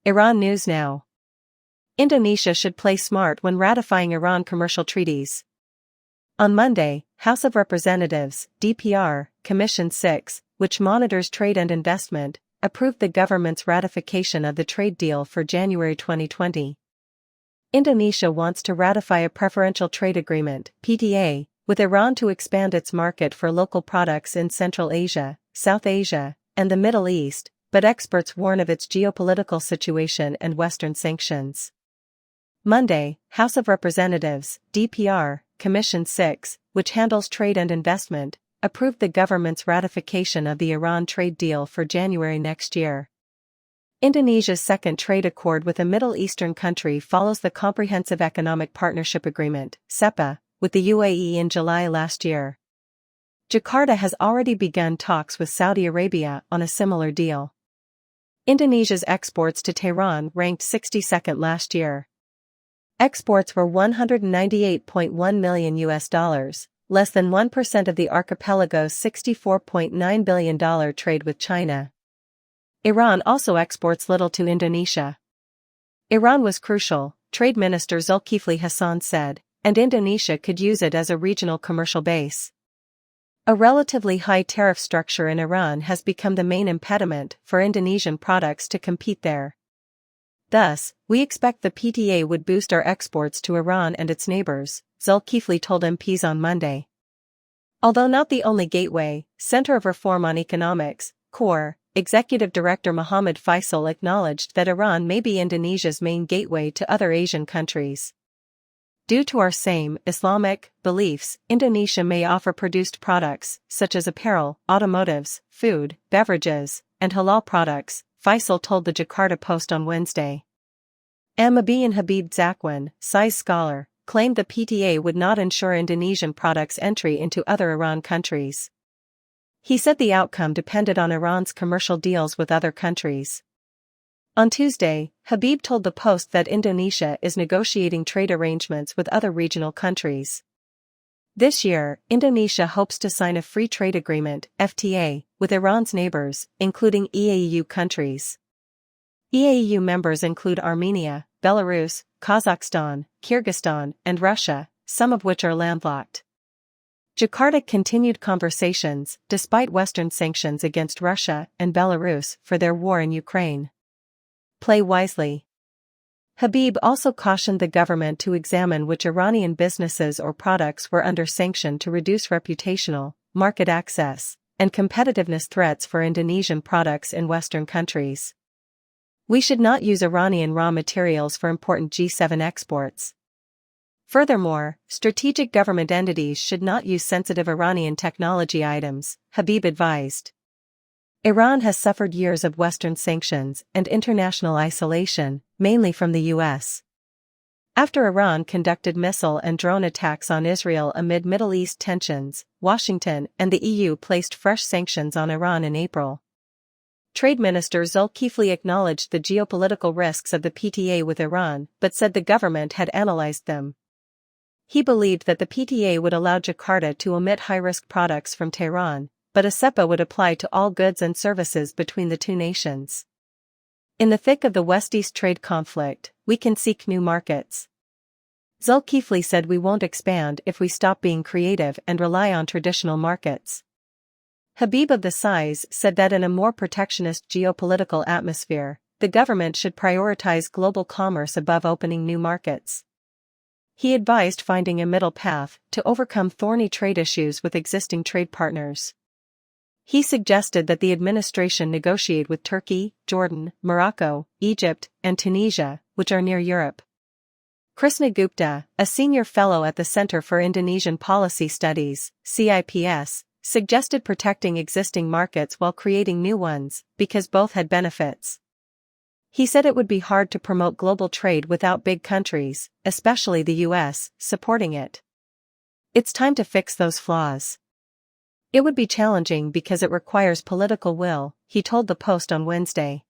Iran News Now. Indonesia should play smart when ratifying Iran commercial treaties. On Monday, House of Representatives, DPR, Commission 6, which monitors trade and investment, approved the government's ratification of the trade deal for January 2020. Indonesia wants to ratify a preferential trade agreement, PTA, with Iran to expand its market for local products in Central Asia, South Asia, and the Middle East, but experts warn of its geopolitical situation and Western sanctions. Monday, House of Representatives, DPR, Commission 6, which handles trade and investment, approved the government's ratification of the Iran trade deal for January next year. Indonesia's second trade accord with a Middle Eastern country follows the Comprehensive Economic Partnership Agreement, CEPA, with the UAE in July last year. Jakarta has already begun talks with Saudi Arabia on a similar deal. Indonesia's exports to Tehran ranked 62nd last year. Exports were $198.1 million, less than 1% of the archipelago's $64.9 billion trade with China. Iran also exports little to Indonesia. Iran was crucial, Trade Minister Zulkifli Hasan said, and Indonesia could use it as a regional commercial base. A relatively high tariff structure in Iran has become the main impediment for Indonesian products to compete there. Thus, we expect the PTA would boost our exports to Iran and its neighbors, Zulkifli told MPs on Monday. Although not the only gateway, Center of Reform on Economics, CORE, Executive Director Muhammad Faisal acknowledged that Iran may be Indonesia's main gateway to other Asian countries. Due to our same Islamic beliefs, Indonesia may offer produced products, such as apparel, automotives, food, beverages, and halal products, Faisal told the Jakarta Post on Wednesday. Amabian Habib Zakwan, size scholar, claimed the PTA would not ensure Indonesian products' entry into other Iran countries. He said the outcome depended on Iran's commercial deals with other countries. On Tuesday, Habib told the Post that Indonesia is negotiating trade arrangements with other regional countries. This year, Indonesia hopes to sign a free trade agreement, FTA, with Iran's neighbors, including EAEU countries. EAEU members include Armenia, Belarus, Kazakhstan, Kyrgyzstan, and Russia, some of which are landlocked. Jakarta continued conversations, despite Western sanctions against Russia and Belarus for their war in Ukraine. Play wisely. Habib also cautioned the government to examine which Iranian businesses or products were under sanction to reduce reputational, market access, and competitiveness threats for Indonesian products in Western countries. We should not use Iranian raw materials for important G7 exports. Furthermore, strategic government entities should not use sensitive Iranian technology items, Habib advised. Iran has suffered years of Western sanctions and international isolation, mainly from the U.S. After Iran conducted missile and drone attacks on Israel amid Middle East tensions, Washington and the EU placed fresh sanctions on Iran in April. Trade Minister Zulkifli acknowledged the geopolitical risks of the PTA with Iran but said the government had analyzed them. He believed that the PTA would allow Jakarta to omit high-risk products from Tehran, but a CEPA would apply to all goods and services between the two nations. In the thick of the West-East trade conflict, we can seek new markets. Zulkifli said we won't expand if we stop being creative and rely on traditional markets. Habib of the size said that in a more protectionist geopolitical atmosphere, the government should prioritize global commerce above opening new markets. He advised finding a middle path to overcome thorny trade issues with existing trade partners. He suggested that the administration negotiate with Turkey, Jordan, Morocco, Egypt, and Tunisia, which are near Europe. Krishna Gupta, a senior fellow at the Center for Indonesian Policy Studies, CIPS, suggested protecting existing markets while creating new ones, because both had benefits. He said it would be hard to promote global trade without big countries, especially the US, supporting it. It's time to fix those flaws. It would be challenging because it requires political will, he told the Post on Wednesday.